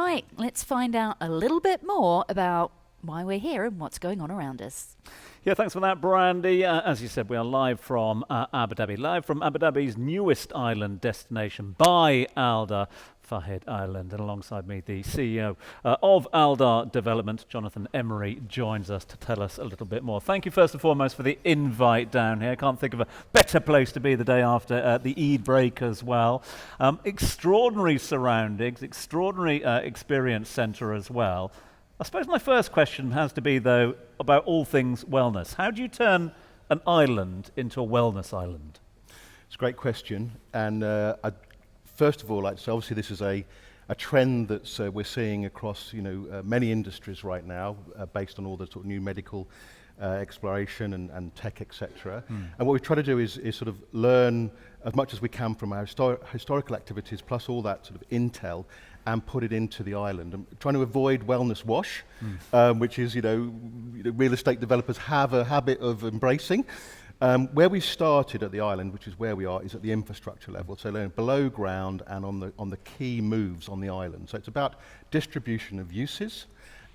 Right, let's find out a little bit more about why we're here and what's going on around us. Yeah, thanks for that, Brandy. As you said, we are live from Abu Dhabi, live from Abu Dhabi's newest island destination by Aldar, Fahid Island. And alongside me, the CEO of Aldar Development, Jonathan Emery, joins us to tell us a little bit more. Thank you first and foremost for the invite down here. Can't think of a better place to be the day after the Eid break as well. Extraordinary surroundings, extraordinary experience centre as well. I suppose my first question has to be, though, about all things wellness. How do you turn an island into a wellness island? It's a great question. And first of all, I'd say obviously this is a trend that we're seeing across many industries right now, based on all the sort of new medical exploration and tech, etc. And what we try to do is sort of learn as much as we can from our historical activities, plus all that sort of intel, and put it into the island. And trying to avoid wellness wash, which is, real estate developers have a habit of embracing. Where we started at the island, which is where we are, is at the infrastructure level, so below ground and on the key moves on the island. So it's about distribution of uses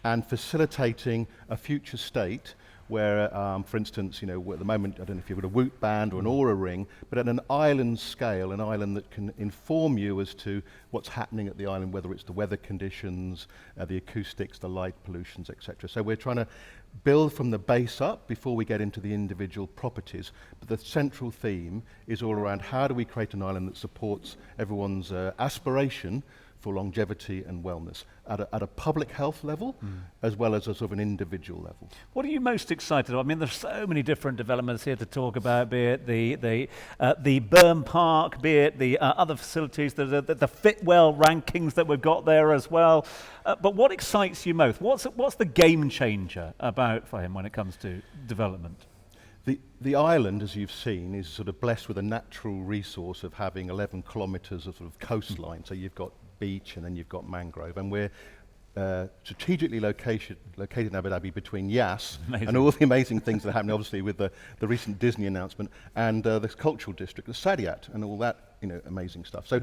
and facilitating a future state where, for instance, at the moment, I don't know if you've got a Woot band or an Aura ring, but at an island scale, an island that can inform you as to what's happening at the island, whether it's the weather conditions, the acoustics, the light pollutions, etc. So we're trying to build from the base up before we get into the individual properties. But the central theme is all around how do we create an island that supports everyone's aspiration for longevity and wellness at a public health level, as well as a sort of an individual level. What are you most excited about? I mean, there's so many different developments here to talk about, be it the Burn Park, be it the other facilities, the Fitwell rankings that we've got there as well. But what excites you most? What's the game changer about for him when it comes to development? The island, as you've seen, is sort of blessed with a natural resource of having 11 kilometres of sort of coastline. So you've got beach and then you've got mangrove, and we're strategically located in Abu Dhabi between Yas and all the amazing things that are happening, obviously with the recent Disney announcement and the cultural district, the Saadiyat, and all that amazing stuff. So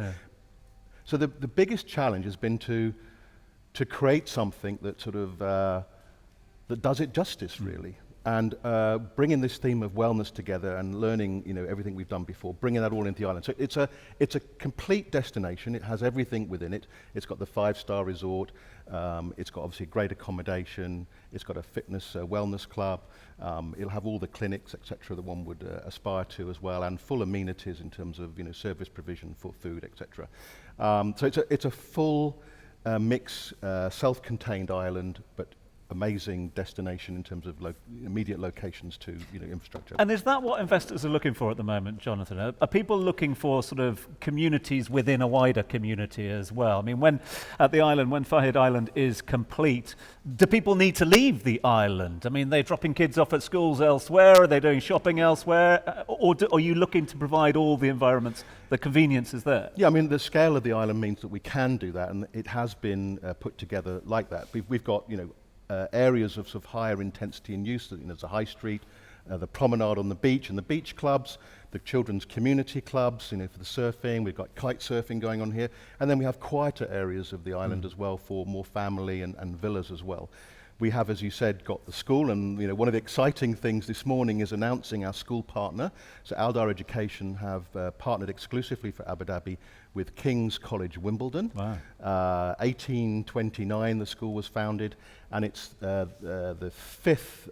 the biggest challenge has been to create something that sort of that does it justice, really. And bringing this theme of wellness together and learning, everything we've done before, bringing that all into the island. So it's a complete destination. It has everything within it. It's got the 5-star resort. It's got obviously great accommodation. It's got a fitness wellness club. It'll have all the clinics, etc., that one would aspire to as well, and full amenities in terms of service provision for food, etc. So it's a full mix, self-contained island, but amazing destination in terms of immediate locations to infrastructure. And is that what investors are looking for at the moment, Jonathan? Are people looking for sort of communities within a wider community as well? I mean, when Fahid Island is complete, do people need to leave the island? I mean, they're dropping kids off at schools elsewhere, are they doing shopping elsewhere, or are you looking to provide all the environments, the conveniences there? Yeah, I mean, the scale of the island means that we can do that, and it has been put together like that. We've got, areas of sort of higher intensity and use. There's a high street, the promenade on the beach and the beach clubs, the children's community clubs, for the surfing. We've got kite surfing going on here. And then we have quieter areas of the island as well for more family and villas as well. We have, as you said, got the school, and one of the exciting things this morning is announcing our school partner. So Aldar Education have partnered exclusively for Abu Dhabi with King's College Wimbledon. Wow. 1829 the school was founded, and it's the fifth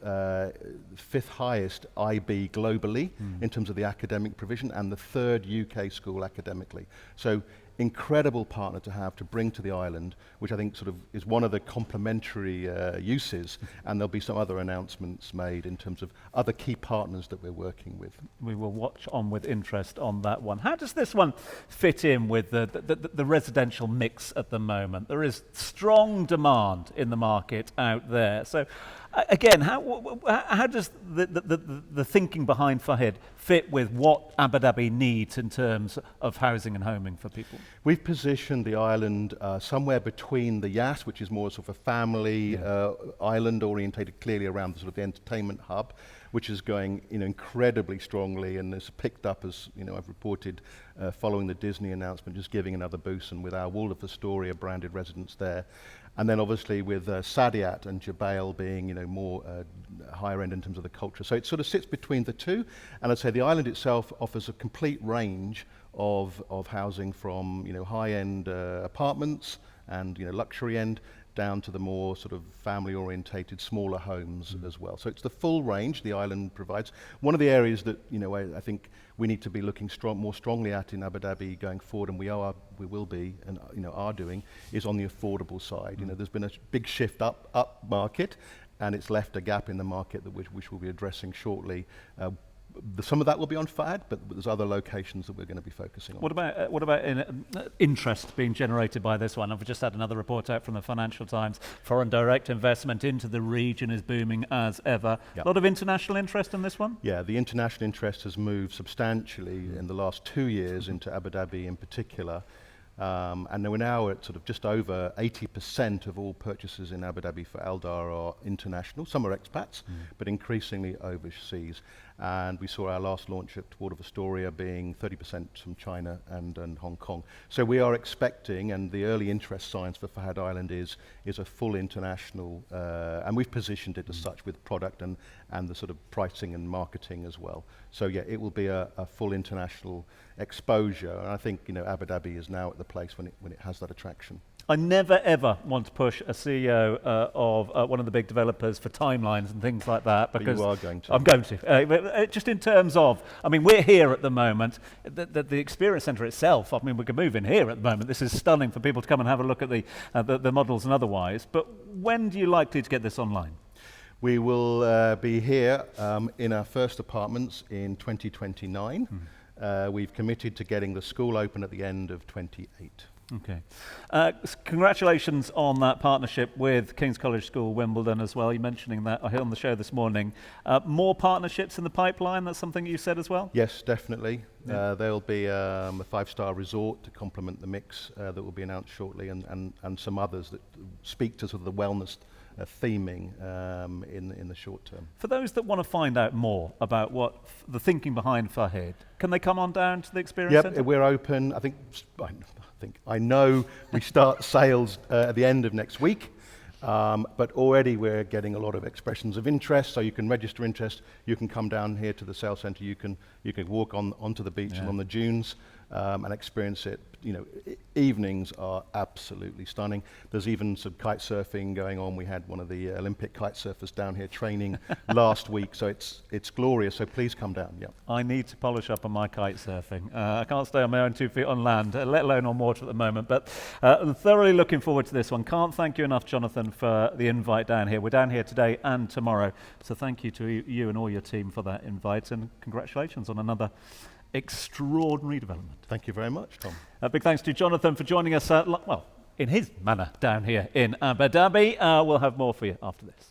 highest IB globally in terms of the academic provision, and the 3rd UK school academically. So incredible partner to have to bring to the island, which I think sort of is one of the complementary uses, and there'll be some other announcements made in terms of other key partners that we're working with. We will watch on with interest on that one. How does this one fit in with the residential mix at the moment? There is strong demand in the market out there. So again, how does the thinking behind Fahid fit with what Abu Dhabi needs in terms of housing and homing for people? We've positioned the island somewhere between the Yas, which is more sort of a family island orientated clearly around the sort of the entertainment hub, which is going incredibly strongly and has picked up, as I've reported, following the Disney announcement, just giving another boost, and with our Waldorf Astoria branded residence there. And then obviously with Saadiyat and Jubail being more higher end in terms of the culture. So it sort of sits between the two. And I'd say the island itself offers a complete range of housing from high end apartments and luxury end down to the more sort of family orientated smaller homes as well. So it's the full range the island provides. One of the areas that I think we need to be looking more strongly at in Abu Dhabi going forward, and we will be and are doing, is on the affordable side. There's been a big shift up market, and it's left a gap in the market that which we'll be addressing shortly. Some of that will be on Fahd, but there's other locations that we're going to be focusing on. What about interest being generated by this one? I've just had another report out from the Financial Times. Foreign direct investment into the region is booming as ever. Yep. A lot of international interest in this one? Yeah, the international interest has moved substantially in the last 2 years into Abu Dhabi in particular. And we're now at sort of just over 80% of all purchases in Abu Dhabi for Aldar are international. Some are expats, but increasingly overseas. And we saw our last launch at Waldorf Astoria being 30% from China and Hong Kong. So we are expecting, and the early interest signs for Fahid Island is a full international, and we've positioned it as such with product and the sort of pricing and marketing as well. So yeah, it will be a full international exposure. And I think Abu Dhabi is now at the place when it has that attraction. I never ever want to push a CEO of one of the big developers for timelines and things like that, because but you are going to. I'm going to. Just in terms of, we're here at the moment. The Experience Centre itself, we can move in here at the moment. This is stunning for people to come and have a look at the models and otherwise. But when do you likely to get this online? We will be here in our first apartments in 2029. We've committed to getting the school open at the end of 28. Okay. Congratulations on that partnership with King's College School, Wimbledon as well. You're mentioning that on the show this morning. More partnerships in the pipeline, that's something you said as well? Yes, definitely. Yeah. There'll be a 5-star resort to complement the mix that will be announced shortly, and some others that speak to sort of the wellness theming in the short term. For those that want to find out more about what the thinking behind Fahid, can they come on down to the Experience Centre? Yep, we're open. I know we start sales at the end of next week, but already we're getting a lot of expressions of interest. So you can register interest. You can come down here to the sales centre. You can walk onto the beach and on the dunes and experience it. Evenings are absolutely stunning. There's even some kite surfing going on. We had one of the Olympic kite surfers down here training last week, so it's glorious. So please come down. Yeah. I need to polish up on my kite surfing. I can't stay on my own 2 feet on land, let alone on water at the moment. But I'm thoroughly looking forward to this one. Can't thank you enough, Jonathan, for the invite down here. We're down here today and tomorrow, so thank you to you and all your team for that invite, and congratulations on another extraordinary development. Thank you very much, Tom. A big thanks to Jonathan for joining us, in his manner down here in Abu Dhabi. We'll have more for you after this.